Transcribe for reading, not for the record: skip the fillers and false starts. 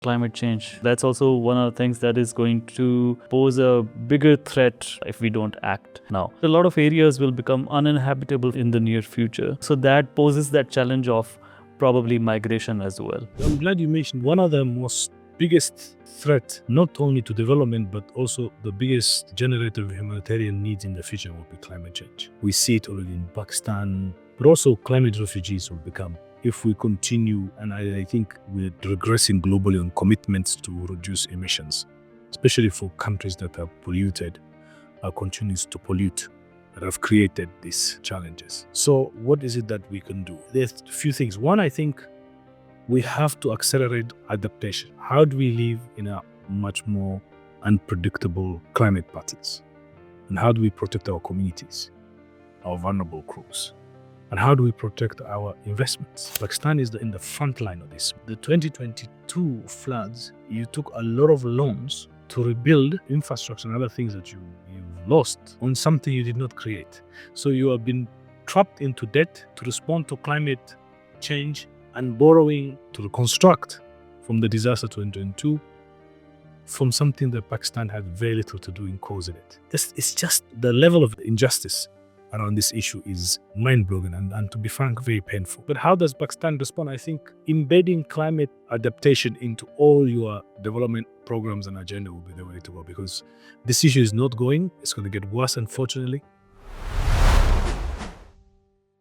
climate change. That's also one of the things that is going to pose a bigger threat if we don't act now. A lot of areas will become uninhabitable in the near future. So that poses that challenge of probably migration as well. I'm glad you mentioned one of the most biggest threat, not only to development, but also the biggest generator of humanitarian needs in the future will be climate change. We see it already in Pakistan, but also climate refugees will become, if we continue, and I think we're regressing globally on commitments to reduce emissions, especially for countries that have polluted, continues to pollute, that have created these challenges. So what is it that we can do? There's a few things. One, I think we have to accelerate adaptation. How do we live in a much more unpredictable climate patterns? And how do we protect our communities, our vulnerable groups? And how do we protect our investments? Pakistan is in the front line of this. The 2022 floods, you took a lot of loans to rebuild infrastructure and other things that you've lost on something you did not create. So you have been trapped into debt to respond to climate change and borrowing to reconstruct from the disaster 2022 from something that Pakistan had very little to do in causing it. It's just the level of injustice around this issue is mind-blowing and to be frank, very painful. But how does Pakistan respond? I think embedding climate adaptation into all your development programs and agenda will be the way to go, because this issue is not going. It's going to get worse, unfortunately.